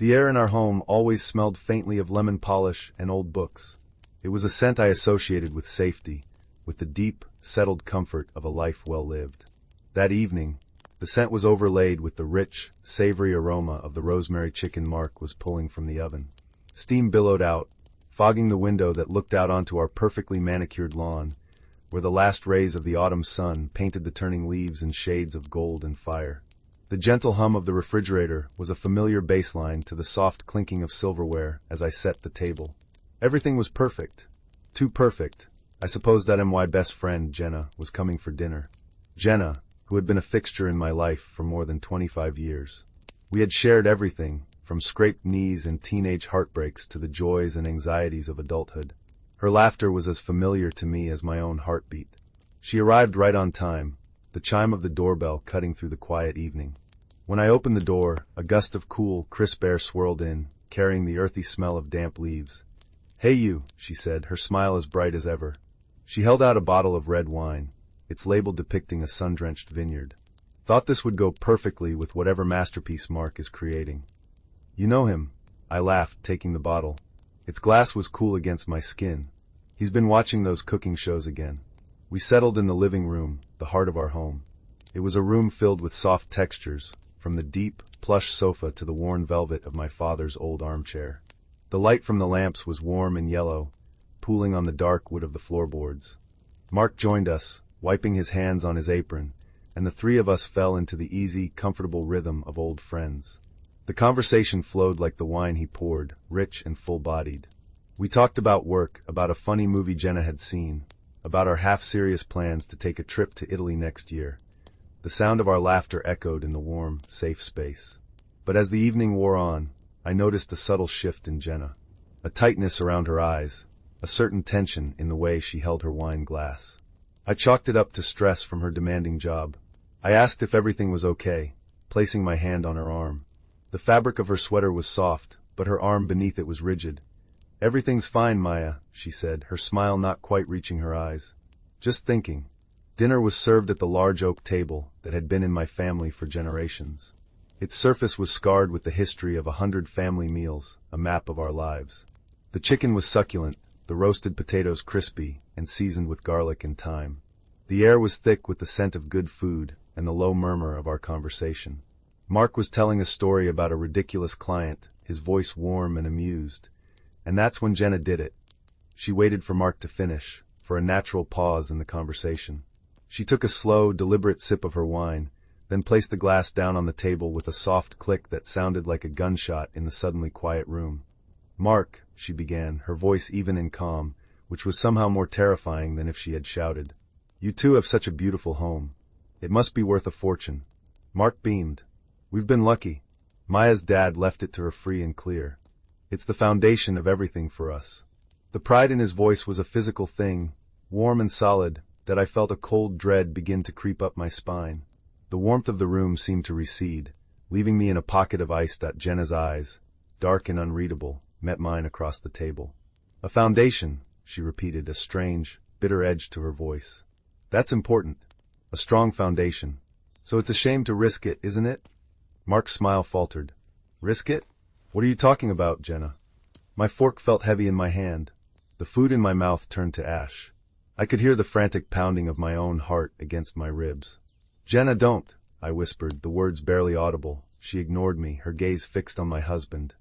The air in our home always smelled faintly of lemon polish and old books. It was a scent I associated with safety, with the deep, settled comfort of a life well lived. That evening, the scent was overlaid with the rich, savory aroma of the rosemary chicken Mark was pulling from the oven. Steam billowed out, fogging the window that looked out onto our perfectly manicured lawn, where the last rays of the autumn sun painted the turning leaves in shades of gold and fire. The gentle hum of the refrigerator was a familiar baseline to the soft clinking of silverware as I set the table. Everything was perfect. Too perfect. I suppose that my best friend, Jenna, was coming for dinner. Jenna, who had been a fixture in my life for more than 25 years. We had shared everything, from scraped knees and teenage heartbreaks to the joys and anxieties of adulthood. Her laughter was as familiar to me as my own heartbeat. She arrived right on time, the chime of the doorbell cutting through the quiet evening. When I opened the door, a gust of cool, crisp air swirled in, carrying the earthy smell of damp leaves. "Hey you," she said, her smile as bright as ever. She held out a bottle of red wine, its label depicting a sun-drenched vineyard. "Thought this would go perfectly with whatever masterpiece Mark is creating." "You know him," I laughed, taking the bottle. Its glass was cool against my skin. "He's been watching those cooking shows again." We settled in the living room, the heart of our home. It was a room filled with soft textures, from the deep, plush sofa to the worn velvet of my father's old armchair. The light from the lamps was warm and yellow, pooling on the dark wood of the floorboards. Mark joined us, wiping his hands on his apron, and the three of us fell into the easy, comfortable rhythm of old friends. The conversation flowed like the wine he poured, rich and full-bodied. We talked about work, about a funny movie Jenna had seen, about our half-serious plans to take a trip to Italy next year. The sound of our laughter echoed in the warm, safe space. But as the evening wore on, I noticed a subtle shift in Jenna. A tightness around her eyes, a certain tension in the way she held her wine glass. I chalked it up to stress from her demanding job. I asked if everything was okay, placing my hand on her arm. The fabric of her sweater was soft, but her arm beneath it was rigid. "Everything's fine, Maya," she said, her smile not quite reaching her eyes. "Just thinking." Dinner was served at the large oak table that had been in my family for generations. Its surface was scarred with the history of 100 family meals, a map of our lives. The chicken was succulent, the roasted potatoes crispy and seasoned with garlic and thyme. The air was thick with the scent of good food and the low murmur of our conversation. Mark was telling a story about a ridiculous client, his voice warm and amused. And that's when Jenna did it. She waited for Mark to finish, for a natural pause in the conversation. She took a slow, deliberate sip of her wine, then placed the glass down on the table with a soft click that sounded like a gunshot in the suddenly quiet room. "Mark," she began, her voice even and calm, which was somehow more terrifying than if she had shouted. "You two have such a beautiful home. It must be worth a fortune." Mark beamed. "We've been lucky. Maya's dad left it to her free and clear. It's the foundation of everything for us." The pride in his voice was a physical thing, warm and solid, that I felt a cold dread begin to creep up my spine. The warmth of the room seemed to recede, leaving me in a pocket of ice. Jenna's eyes, dark and unreadable, met mine across the table. "A foundation," she repeated, a strange, bitter edge to her voice. "That's important. A strong foundation. So it's a shame to risk it, isn't it?" Mark's smile faltered. "Risk it? What are you talking about, Jenna?" My fork felt heavy in my hand. The food in my mouth turned to ash. I could hear the frantic pounding of my own heart against my ribs. "Jenna, don't," I whispered, the words barely audible. She ignored me, her gaze fixed on my husband.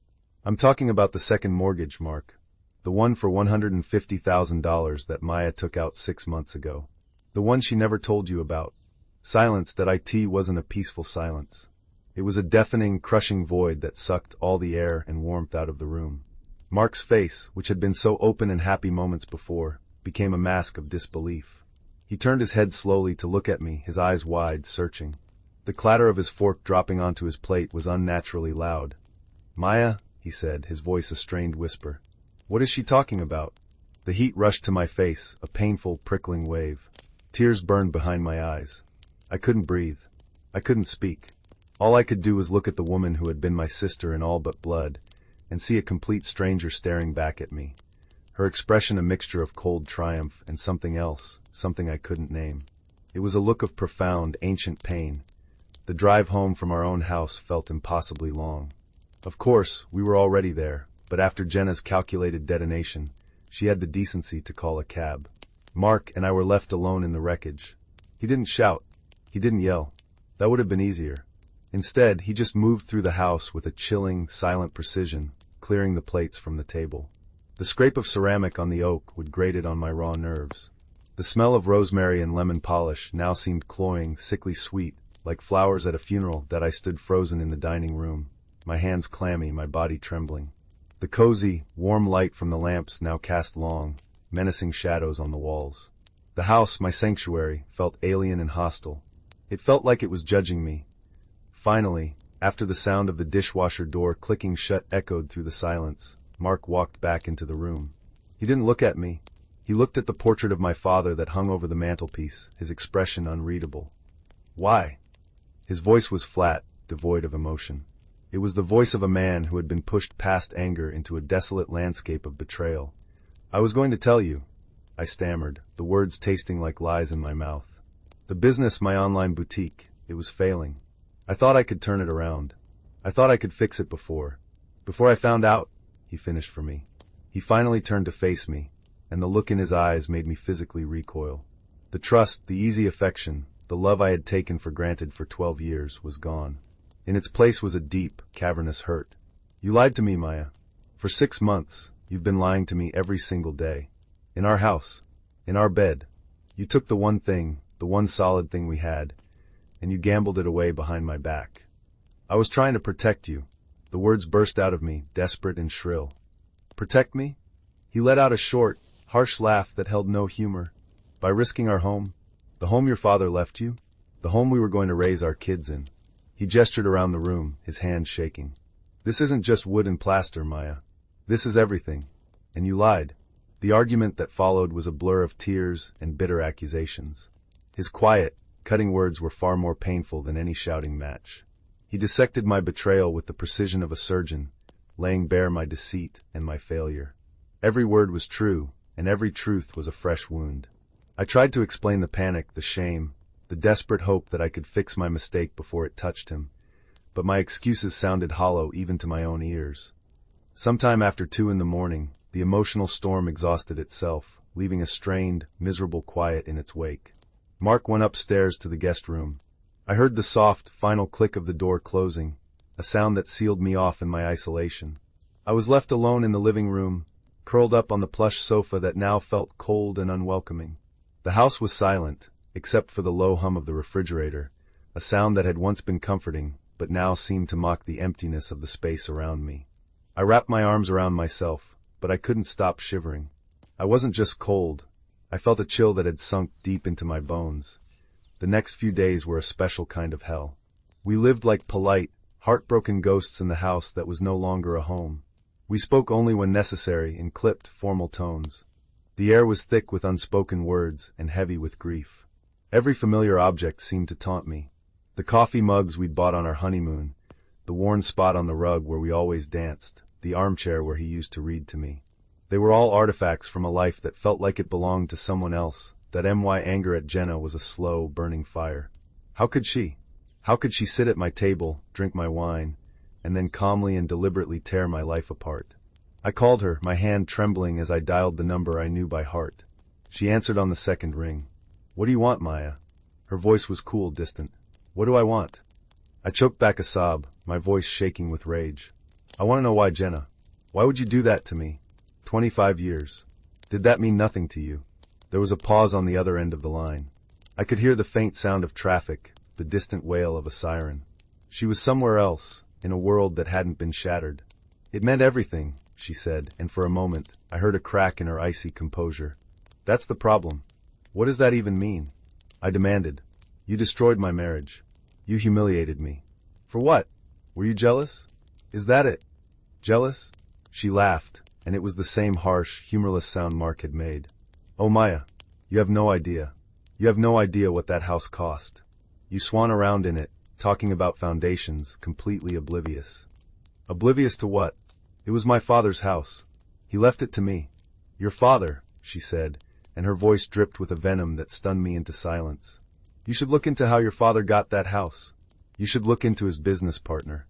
"I'm talking about the second mortgage, Mark. The one for $150,000 that Maya took out 6 months ago. The one she never told you about." Silence that wasn't a peaceful silence. It was a deafening, crushing void that sucked all the air and warmth out of the room. Mark's face, which had been so open and happy moments before, became a mask of disbelief. He turned his head slowly to look at me, his eyes wide, searching. The clatter of his fork dropping onto his plate was unnaturally loud. "Maya," he said, his voice a strained whisper. "What is she talking about?" The heat rushed to my face, a painful, prickling wave. Tears burned behind my eyes. I couldn't breathe. I couldn't speak. All I could do was look at the woman who had been my sister in all but blood, and see a complete stranger staring back at me. Her expression a mixture of cold triumph and something else, something I couldn't name. It was a look of profound, ancient pain. The drive home from our own house felt impossibly long. Of course, we were already there, but after Jenna's calculated detonation, she had the decency to call a cab. Mark and I were left alone in the wreckage. He didn't shout. He didn't yell. That would have been easier. Instead, he just moved through the house with a chilling, silent precision, clearing the plates from the table. The scrape of ceramic on the oak would grate it on my raw nerves. The smell of rosemary and lemon polish now seemed cloying, sickly sweet, like flowers at a funeral that I stood frozen in the dining room, my hands clammy, my body trembling. The cozy, warm light from the lamps now cast long, menacing shadows on the walls. The house, my sanctuary, felt alien and hostile. It felt like it was judging me. Finally, after the sound of the dishwasher door clicking shut echoed through the silence, Mark walked back into the room. He didn't look at me. He looked at the portrait of my father that hung over the mantelpiece, his expression unreadable. Why? His voice was flat, devoid of emotion. It was the voice of a man who had been pushed past anger into a desolate landscape of betrayal. I was going to tell you, I stammered, the words tasting like lies in my mouth. The business, my online boutique, it was failing. I thought I could turn it around. I thought I could fix it before I found out, he finished for me. He finally turned to face me, and the look in his eyes made me physically recoil. The trust, the easy affection, the love I had taken for granted for 12 years was gone. In its place was a deep, cavernous hurt. You lied to me, Maya. For 6 months, you've been lying to me every single day. In our house, in our bed. You took the one thing, the one solid thing we had, and you gambled it away behind my back. I was trying to protect you. The words burst out of me, desperate and shrill. Protect me? He let out a short, harsh laugh that held no humor. By risking our home, the home your father left you, the home we were going to raise our kids in. He gestured around the room, his hand shaking. This isn't just wood and plaster, Maya. This is everything. And you lied. The argument that followed was a blur of tears and bitter accusations. His quiet, cutting words were far more painful than any shouting match. He dissected my betrayal with the precision of a surgeon, laying bare my deceit and my failure. Every word was true, and every truth was a fresh wound. I tried to explain the panic, the shame, the desperate hope that I could fix my mistake before it touched him, but my excuses sounded hollow even to my own ears. Sometime after 2 a.m, the emotional storm exhausted itself, leaving a strained, miserable quiet in its wake. Mark went upstairs to the guest room. I heard the soft, final click of the door closing, a sound that sealed me off in my isolation. I was left alone in the living room, curled up on the plush sofa that now felt cold and unwelcoming. The house was silent, except for the low hum of the refrigerator, a sound that had once been comforting, but now seemed to mock the emptiness of the space around me. I wrapped my arms around myself, but I couldn't stop shivering. I wasn't just cold. I felt a chill that had sunk deep into my bones. The next few days were a special kind of hell. We lived like polite, heartbroken ghosts in the house that was no longer a home. We spoke only when necessary in clipped, formal tones. The air was thick with unspoken words and heavy with grief. Every familiar object seemed to taunt me. The coffee mugs we'd bought on our honeymoon, the worn spot on the rug where we always danced, the armchair where he used to read to me. They were all artifacts from a life that felt like it belonged to someone else. That anger at Jenna was a slow, burning fire. How could she sit at my table, drink my wine, and then calmly and deliberately tear my life apart? I called her, my hand trembling as I dialed the number I knew by heart. She answered on the second ring. What do you want, Maya? Her voice was cool, distant. What do I want? I choked back a sob, my voice shaking with rage. I want to know why, Jenna. Why would you do that to me? 25 years. Did that mean nothing to you? There was a pause on the other end of the line. I could hear the faint sound of traffic, the distant wail of a siren. She was somewhere else, in a world that hadn't been shattered. It meant everything, she said, and for a moment, I heard a crack in her icy composure. That's the problem. What does that even mean? I demanded. You destroyed my marriage. You humiliated me. For what? Were you jealous? Is that it? Jealous? She laughed, and it was the same harsh, humorless sound Mark had made. Oh, Maya, you have no idea. You have no idea what that house cost. You swan around in it, talking about foundations, completely oblivious. Oblivious to what? It was my father's house. He left it to me. Your father, she said, and her voice dripped with a venom that stunned me into silence. You should look into how your father got that house. You should look into his business partner.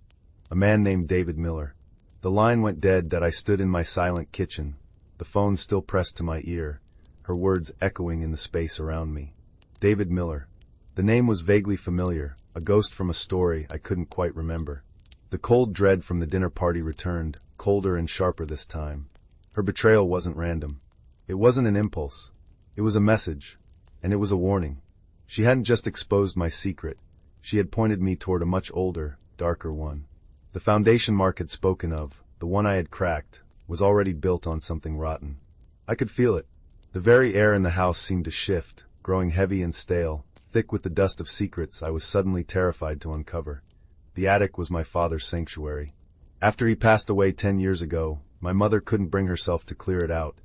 A man named David Miller. The line went dead that I stood in my silent kitchen, the phone still pressed to my ear, her words echoing in the space around me. David Miller. The name was vaguely familiar, a ghost from a story I couldn't quite remember. The cold dread from the dinner party returned, colder and sharper this time. Her betrayal wasn't random. It wasn't an impulse. It was a message. And it was a warning. She hadn't just exposed my secret. She had pointed me toward a much older, darker one. The foundation Mark had spoken of, the one I had cracked, was already built on something rotten. I could feel it. The very air in the house seemed to shift, growing heavy and stale, thick with the dust of secrets I was suddenly terrified to uncover. The attic was my father's sanctuary. After he passed away 10 years ago, my mother couldn't bring herself to clear it out,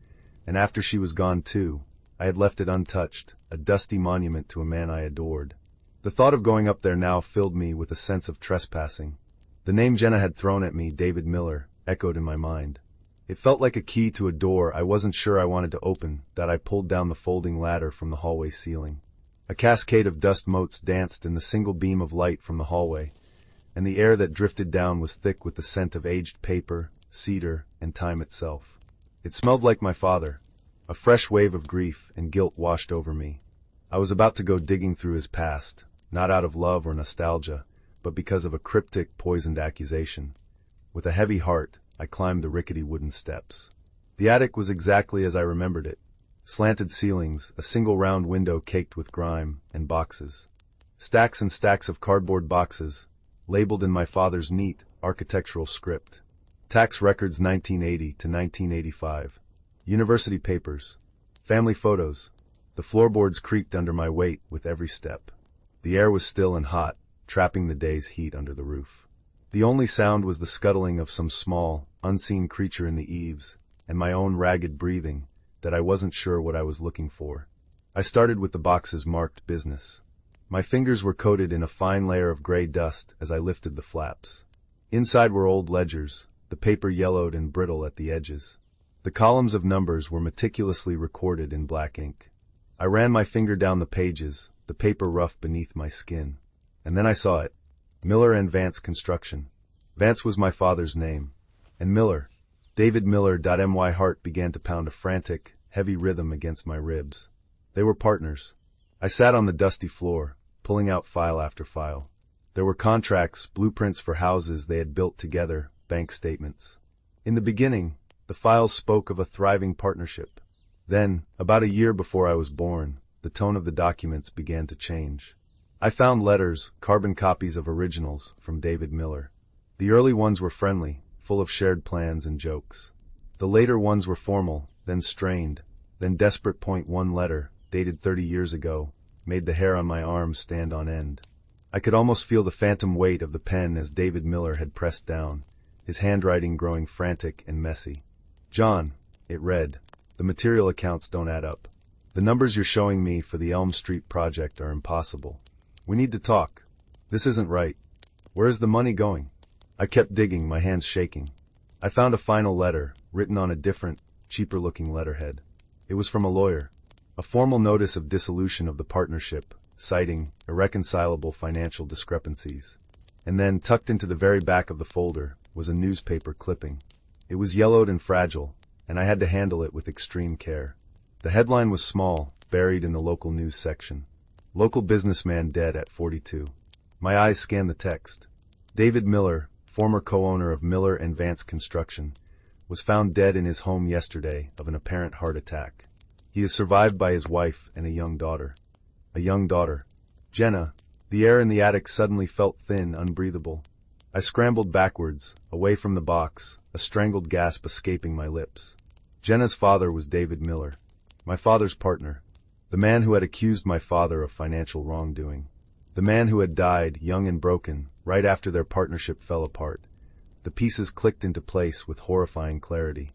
and after she was gone too, I had left it untouched, a dusty monument to a man I adored. The thought of going up there now filled me with a sense of trespassing. The name Jenna had thrown at me, David Miller, echoed in my mind. It felt like a key to a door I wasn't sure I wanted to open, that I pulled down the folding ladder from the hallway ceiling. A cascade of dust motes danced in the single beam of light from the hallway, and the air that drifted down was thick with the scent of aged paper, cedar, and time itself. It smelled like my father. A fresh wave of grief and guilt washed over me. I was about to go digging through his past, not out of love or nostalgia, but because of a cryptic, poisoned accusation. With a heavy heart, I climbed the rickety wooden steps. The attic was exactly as I remembered it. Slanted ceilings, a single round window caked with grime, and boxes. Stacks and stacks of cardboard boxes, labeled in my father's neat, architectural script. Tax records 1980 to 1985. University papers. Family photos. The floorboards creaked under my weight with every step. The air was still and hot, trapping the day's heat under the roof. The only sound was the scuttling of some small, unseen creature in the eaves, and my own ragged breathing, that I wasn't sure what I was looking for. I started with the boxes marked business. My fingers were coated in a fine layer of gray dust as I lifted the flaps. Inside were old ledgers, the paper yellowed and brittle at the edges. The columns of numbers were meticulously recorded in black ink. I ran my finger down the pages, the paper rough beneath my skin. And then I saw it. Miller and Vance Construction. Vance was my father's name. And Miller, David Miller. My heart began to pound a frantic, heavy rhythm against my ribs. They were partners. I sat on the dusty floor, pulling out file after file. There were contracts, blueprints for houses they had built together, bank statements. In the beginning, the files spoke of a thriving partnership. Then, about a year before I was born, the tone of the documents began to change. I found letters, carbon copies of originals, from David Miller. The early ones were friendly, full of shared plans and jokes. The later ones were formal, then strained, then desperate. One letter, dated 30 years ago, made the hair on my arms stand on end. I could almost feel the phantom weight of the pen as David Miller had pressed down, his handwriting growing frantic and messy. John, it read, the material accounts don't add up. The numbers you're showing me for the Elm Street project are impossible. We need to talk. This isn't right. Where is the money going? I kept digging, my hands shaking. I found a final letter, written on a different, cheaper-looking letterhead. It was from a lawyer. A formal notice of dissolution of the partnership, citing irreconcilable financial discrepancies. And then, tucked into the very back of the folder, was a newspaper clipping. It was yellowed and fragile, and I had to handle it with extreme care. The headline was small, buried in the local news section. Local businessman dead at 42. My eyes scanned the text. David Miller, former co-owner of Miller and Vance Construction, was found dead in his home yesterday of an apparent heart attack. He is survived by his wife and a young daughter. A young daughter. Jenna. The air in the attic suddenly felt thin, unbreathable. I scrambled backwards, away from the box, a strangled gasp escaping my lips. Jenna's father was David Miller, my father's partner, the man who had accused my father of financial wrongdoing, the man who had died, young and broken, right after their partnership fell apart. The pieces clicked into place with horrifying clarity.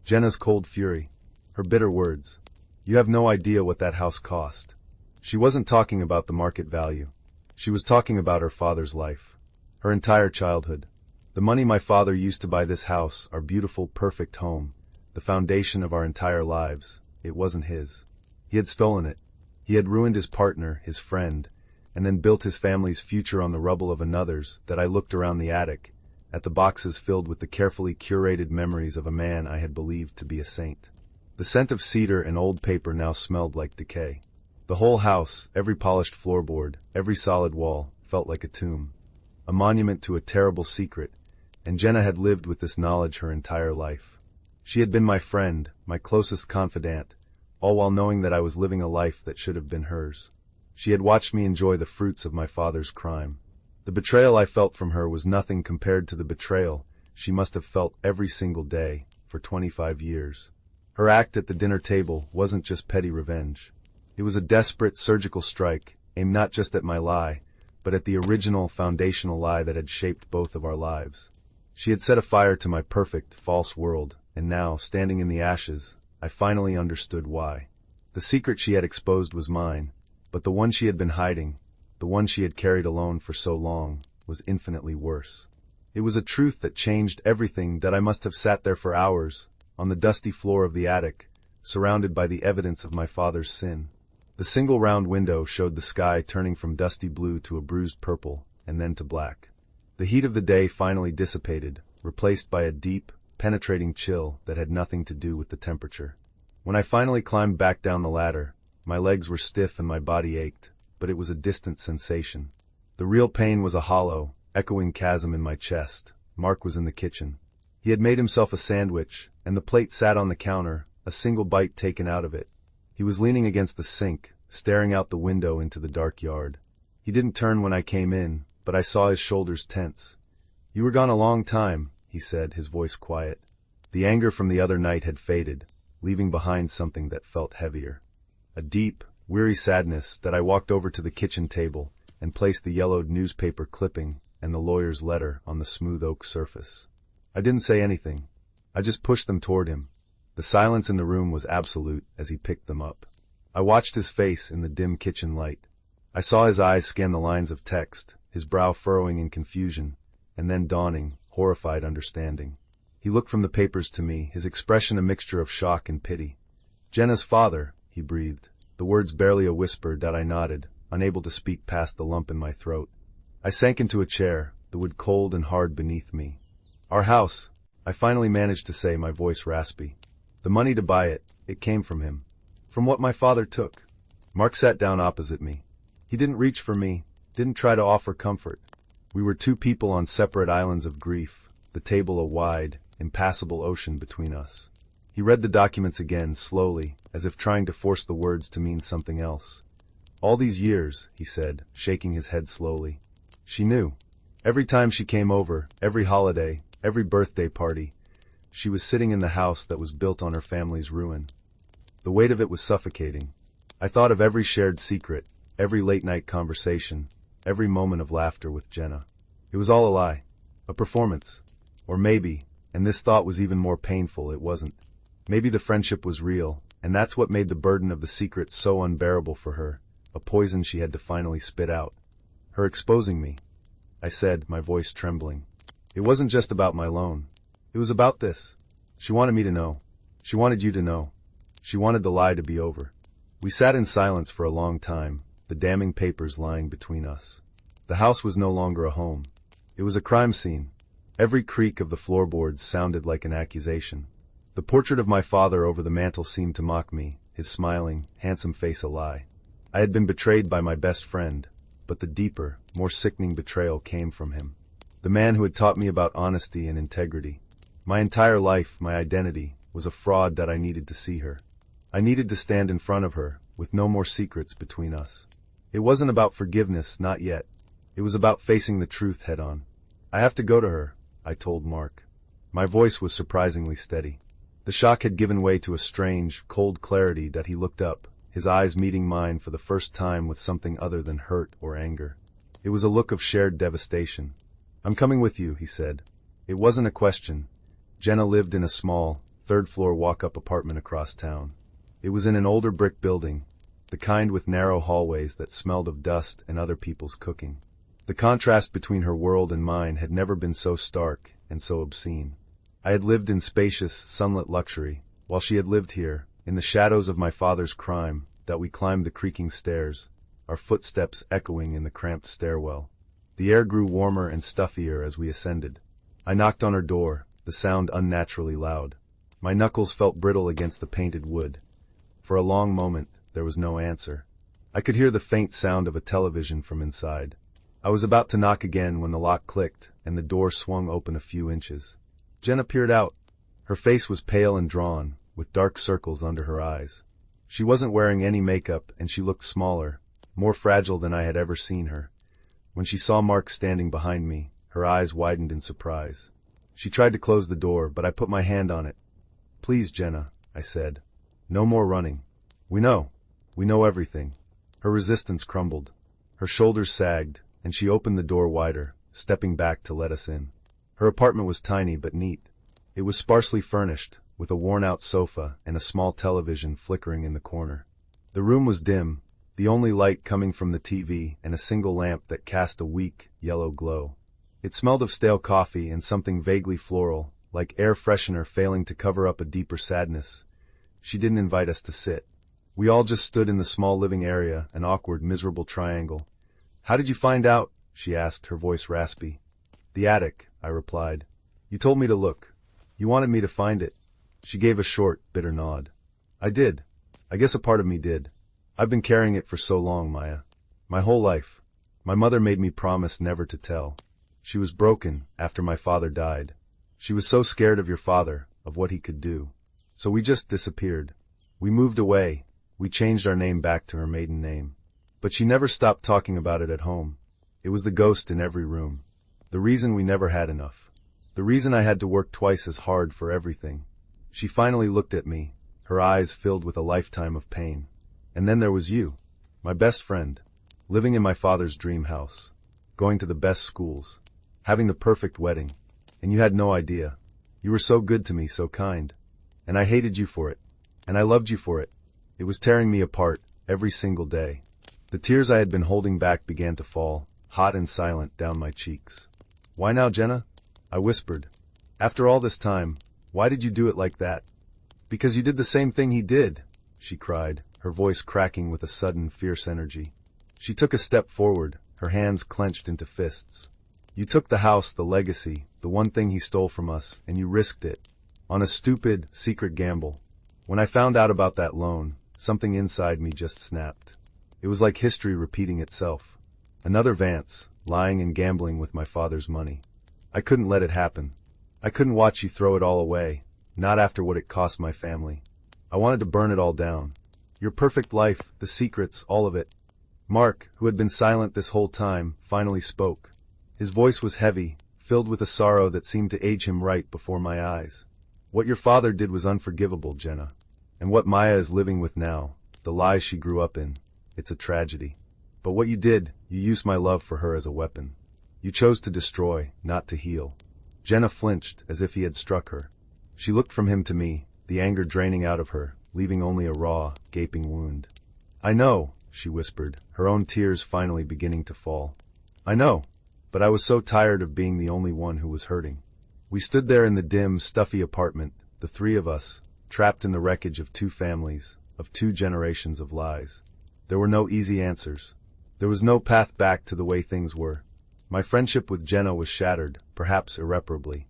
Jenna's cold fury, her bitter words. You have no idea what that house cost. She wasn't talking about the market value. She was talking about her father's life, her entire childhood. The money my father used to buy this house, our beautiful, perfect home, the foundation of our entire lives, it wasn't his. He had stolen it. He had ruined his partner, his friend, and then built his family's future on the rubble of another's. That I looked around the attic, at the boxes filled with the carefully curated memories of a man I had believed to be a saint. The scent of cedar and old paper now smelled like decay. The whole house, every polished floorboard, every solid wall, felt like a tomb, a monument to a terrible secret, and Jenna had lived with this knowledge her entire life. She had been my friend, my closest confidant, all while knowing that I was living a life that should have been hers. She had watched me enjoy the fruits of my father's crime. The betrayal I felt from her was nothing compared to the betrayal she must have felt every single day for 25 years. Her act at the dinner table wasn't just petty revenge. It was a desperate surgical strike, aimed not just at my lie, but at the original foundational lie that had shaped both of our lives. She had set a fire to my perfect, false world, and now, standing in the ashes, I finally understood why. The secret she had exposed was mine, but the one she had been hiding, the one she had carried alone for so long, was infinitely worse. It was a truth that changed everything, that I must have sat there for hours, on the dusty floor of the attic, surrounded by the evidence of my father's sin. The single round window showed the sky turning from dusty blue to a bruised purple, and then to black. The heat of the day finally dissipated, replaced by a deep, penetrating chill that had nothing to do with the temperature. When I finally climbed back down the ladder, my legs were stiff and my body ached, but it was a distant sensation. The real pain was a hollow, echoing chasm in my chest. Mark was in the kitchen. He had made himself a sandwich, and the plate sat on the counter, a single bite taken out of it. He was leaning against the sink, staring out the window into the dark yard. He didn't turn when I came in, but I saw his shoulders tense. "You were gone a long time," he said, his voice quiet. The anger from the other night had faded, leaving behind something that felt heavier. A deep, weary sadness that I walked over to the kitchen table and placed the yellowed newspaper clipping and the lawyer's letter on the smooth oak surface. I didn't say anything. I just pushed them toward him. The silence in the room was absolute as he picked them up. I watched his face in the dim kitchen light. I saw his eyes scan the lines of text, his brow furrowing in confusion, and then dawning, horrified understanding. He looked from the papers to me, his expression a mixture of shock and pity. "Jenna's father," he breathed, the words barely a whisper. That I nodded, unable to speak past the lump in my throat. I sank into a chair, the wood cold and hard beneath me. "Our house," I finally managed to say, my voice raspy. "The money to buy it, it came from him. From what my father took." Mark sat down opposite me. He didn't reach for me, didn't try to offer comfort. We were two people on separate islands of grief, the table a wide, impassable ocean between us. He read the documents again, slowly, as if trying to force the words to mean something else. "All these years," he said, shaking his head slowly. "She knew. Every time she came over, every holiday, every birthday party, she was sitting in the house that was built on her family's ruin." The weight of it was suffocating. I thought of every shared secret, every late-night conversation, every moment of laughter with Jenna. It was all a lie, a performance. Or maybe, and this thought was even more painful, it wasn't. Maybe the friendship was real, and that's what made the burden of the secret so unbearable for her, a poison she had to finally spit out. "Her exposing me," I said, my voice trembling. "It wasn't just about my loan. It was about this. She wanted me to know. She wanted you to know. She wanted the lie to be over." We sat in silence for a long time, the damning papers lying between us. The house was no longer a home. It was a crime scene. Every creak of the floorboards sounded like an accusation. The portrait of my father over the mantel seemed to mock me, his smiling, handsome face a lie. I had been betrayed by my best friend, but the deeper, more sickening betrayal came from him. The man who had taught me about honesty and integrity. My entire life, my identity, was a fraud. That I needed to see her. I needed to stand in front of her, with no more secrets between us. It wasn't about forgiveness, not yet. It was about facing the truth head-on. "I have to go to her," I told Mark. My voice was surprisingly steady. The shock had given way to a strange, cold clarity. That he looked up, his eyes meeting mine for the first time with something other than hurt or anger. It was a look of shared devastation. "I'm coming with you," he said. It wasn't a question. Jenna lived in a small, third-floor walk-up apartment across town. It was in an older brick building, the kind with narrow hallways that smelled of dust and other people's cooking. The contrast between her world and mine had never been so stark and so obscene. I had lived in spacious, sunlit luxury, while she had lived here, in the shadows of my father's crime. That we climbed the creaking stairs, our footsteps echoing in the cramped stairwell. The air grew warmer and stuffier as we ascended. I knocked on her door, the sound unnaturally loud. My knuckles felt brittle against the painted wood. For a long moment, there was no answer. I could hear the faint sound of a television from inside. I was about to knock again when the lock clicked and the door swung open a few inches. Jenna peered out. Her face was pale and drawn, with dark circles under her eyes. She wasn't wearing any makeup and she looked smaller, more fragile than I had ever seen her. When she saw Mark standing behind me, her eyes widened in surprise. She tried to close the door, but I put my hand on it. "Please, Jenna," I said. "No more running. We know everything." Her resistance crumbled. Her shoulders sagged, and she opened the door wider, stepping back to let us in. Her apartment was tiny but neat. It was sparsely furnished, with a worn-out sofa and a small television flickering in the corner. The room was dim, the only light coming from the TV and a single lamp that cast a weak, yellow glow. It smelled of stale coffee and something vaguely floral, like air freshener failing to cover up a deeper sadness. She didn't invite us to sit. We all just stood in the small living area, an awkward, miserable triangle. "How did you find out?" she asked, her voice raspy. "The attic," I replied. "You told me to look. You wanted me to find it." She gave a short, bitter nod. "I did. I guess a part of me did. I've been carrying it for so long, Maya. My whole life. My mother made me promise never to tell. She was broken after my father died. She was so scared of your father, of what he could do. So we just disappeared. We moved away. We changed our name back to her maiden name. But she never stopped talking about it at home. It was the ghost in every room. The reason we never had enough. The reason I had to work twice as hard for everything." She finally looked at me, her eyes filled with a lifetime of pain. "And then there was you, my best friend, living in my father's dream house, going to the best schools, having the perfect wedding, and you had no idea. You were so good to me, so kind. And I hated you for it, and I loved you for it. It was tearing me apart, every single day." The tears I had been holding back began to fall, hot and silent, down my cheeks. "Why now, Jenna?" I whispered. "After all this time, why did you do it like that?" "Because you did the same thing he did," she cried, her voice cracking with a sudden, fierce energy. She took a step forward, her hands clenched into fists. "You took the house, the legacy, the one thing he stole from us, and you risked it. On a stupid, secret gamble. When I found out about that loan, something inside me just snapped. It was like history repeating itself. Another Vance, lying and gambling with my father's money. I couldn't let it happen. I couldn't watch you throw it all away, not after what it cost my family. I wanted to burn it all down. Your perfect life, the secrets, all of it." Mark, who had been silent this whole time, finally spoke. His voice was heavy, filled with a sorrow that seemed to age him right before my eyes. "What your father did was unforgivable, Jenna. And what Maya is living with now, the lies she grew up in, it's a tragedy. But what you did, you used my love for her as a weapon. You chose to destroy, not to heal." Jenna flinched as if he had struck her. She looked from him to me, the anger draining out of her, leaving only a raw, gaping wound. "I know," she whispered, her own tears finally beginning to fall. "I know, but I was so tired of being the only one who was hurting." We stood there in the dim, stuffy apartment, the three of us, trapped in the wreckage of two families, of two generations of lies. There were no easy answers. There was no path back to the way things were. My friendship with Jenna was shattered, perhaps irreparably.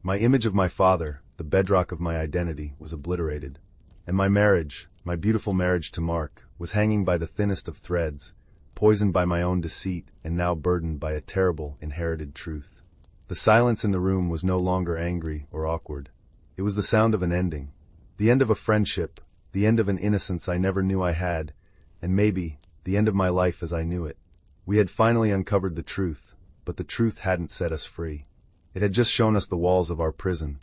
My image of my father, the bedrock of my identity, was obliterated. And my marriage, my beautiful marriage to Mark, was hanging by the thinnest of threads, poisoned by my own deceit and now burdened by a terrible, inherited truth. The silence in the room was no longer angry or awkward. It was the sound of an ending. The end of a friendship, the end of an innocence I never knew I had, and maybe, the end of my life as I knew it. We had finally uncovered the truth, but the truth hadn't set us free. It had just shown us the walls of our prison.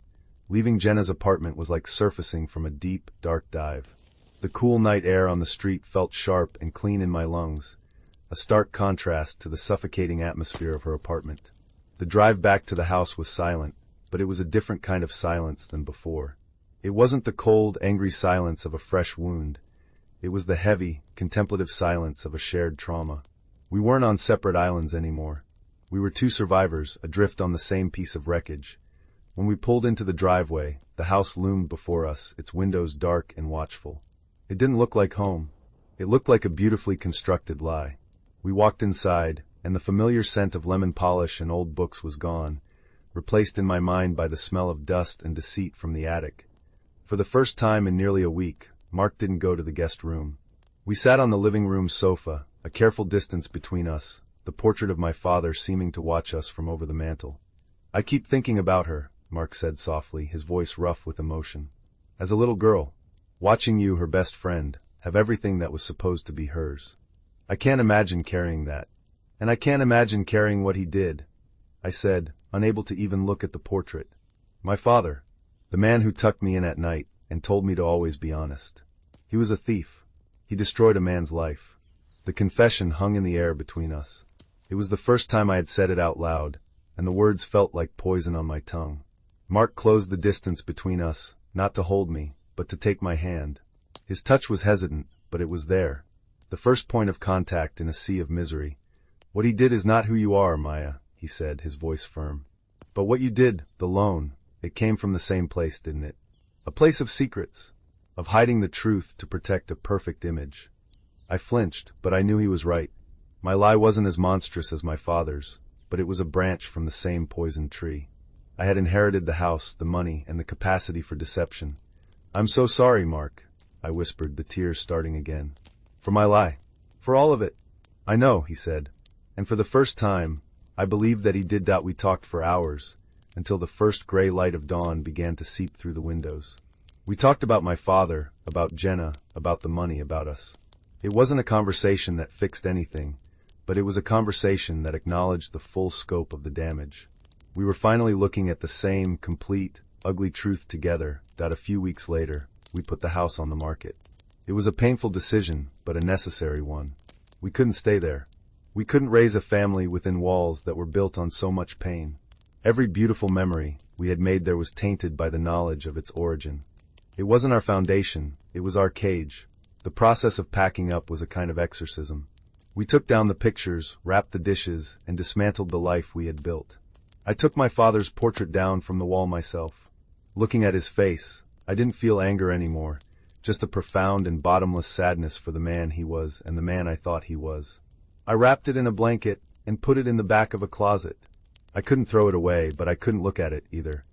Leaving Jenna's apartment was like surfacing from a deep, dark dive. The cool night air on the street felt sharp and clean in my lungs, a stark contrast to the suffocating atmosphere of her apartment. The drive back to the house was silent, but it was a different kind of silence than before. It wasn't the cold, angry silence of a fresh wound. It was the heavy, contemplative silence of a shared trauma. We weren't on separate islands anymore. We were two survivors, adrift on the same piece of wreckage. When we pulled into the driveway, the house loomed before us, its windows dark and watchful. It didn't look like home. It looked like a beautifully constructed lie. We walked inside, and the familiar scent of lemon polish and old books was gone, replaced in my mind by the smell of dust and deceit from the attic. For the first time in nearly a week, Mark didn't go to the guest room. We sat on the living room sofa, a careful distance between us, the portrait of my father seeming to watch us from over the mantel. "I keep thinking about her," Mark said softly, his voice rough with emotion. "As a little girl, watching you, her best friend, have everything that was supposed to be hers. I can't imagine carrying that. And I can't imagine carrying what he did," I said, unable to even look at the portrait. "My father, the man who tucked me in at night and told me to always be honest. He was a thief. He destroyed a man's life." The confession hung in the air between us. It was the first time I had said it out loud, and the words felt like poison on my tongue. Mark closed the distance between us, not to hold me, but to take my hand. His touch was hesitant, but it was there. The first point of contact in a sea of misery. "What he did is not who you are, Maya," he said, his voice firm. "But what you did, the loan, it came from the same place, didn't it? A place of secrets, of hiding the truth to protect a perfect image." I flinched, but I knew he was right. My lie wasn't as monstrous as my father's, but it was a branch from the same poisoned tree. I had inherited the house, the money, and the capacity for deception. "I'm so sorry, Mark," I whispered, the tears starting again. "For my lie. For all of it." "I know," he said. And for the first time, I believed that he did that. We talked for hours, until the first gray light of dawn began to seep through the windows. We talked about my father, about Jenna, about the money, about us. It wasn't a conversation that fixed anything, but it was a conversation that acknowledged the full scope of the damage. We were finally looking at the same, complete, ugly truth together. That a few weeks later, we put the house on the market. It was a painful decision, but a necessary one. We couldn't stay there. We couldn't raise a family within walls that were built on so much pain. Every beautiful memory we had made there was tainted by the knowledge of its origin. It wasn't our foundation, it was our cage. The process of packing up was a kind of exorcism. We took down the pictures, wrapped the dishes, and dismantled the life we had built. I took my father's portrait down from the wall myself. Looking at his face, I didn't feel anger anymore, just a profound and bottomless sadness for the man he was and the man I thought he was. I wrapped it in a blanket and put it in the back of a closet. I couldn't throw it away, but I couldn't look at it either.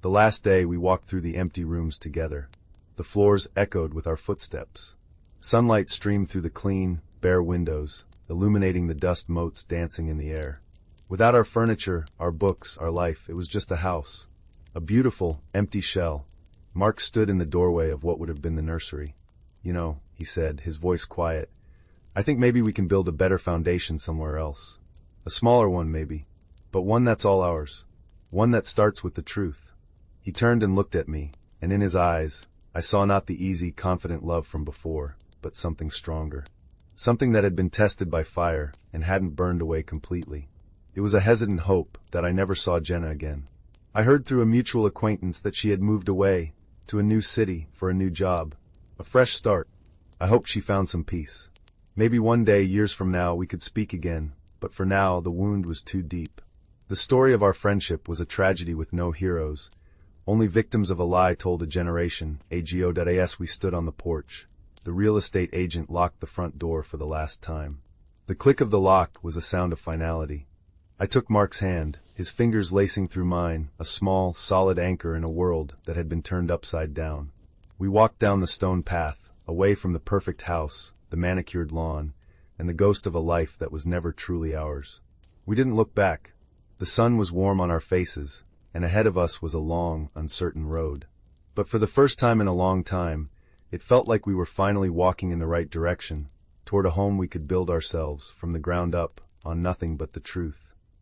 The last day we walked through the empty rooms together. The floors echoed with our footsteps. Sunlight streamed through the clean, bare windows, illuminating the dust motes dancing in the air. Without our furniture, our books, our life, it was just a house. A beautiful, empty shell. Mark stood in the doorway of what would have been the nursery. "You know," he said, his voice quiet, "I think maybe we can build a better foundation somewhere else. A smaller one, maybe, but one that's all ours. One that starts with the truth." He turned and looked at me, and in his eyes, I saw not the easy, confident love from before, but something stronger. Something that had been tested by fire and hadn't burned away completely. It was a hesitant hope that I never saw Jenna again. I heard through a mutual acquaintance that she had moved away to a new city for a new job, a fresh start. I hoped she found some peace. Maybe one day, years from now, we could speak again, but for now, the wound was too deep. The story of our friendship was a tragedy with no heroes, only victims of a lie told a generation. Ago.as we stood on the porch. The real estate agent locked the front door for the last time. The click of the lock was a sound of finality. I took Mark's hand, his fingers lacing through mine, a small, solid anchor in a world that had been turned upside down. We walked down the stone path, away from the perfect house, the manicured lawn, and the ghost of a life that was never truly ours. We didn't look back. The sun was warm on our faces, and ahead of us was a long, uncertain road. But for the first time in a long time, it felt like we were finally walking in the right direction, toward a home we could build ourselves, from the ground up, on nothing but the truth.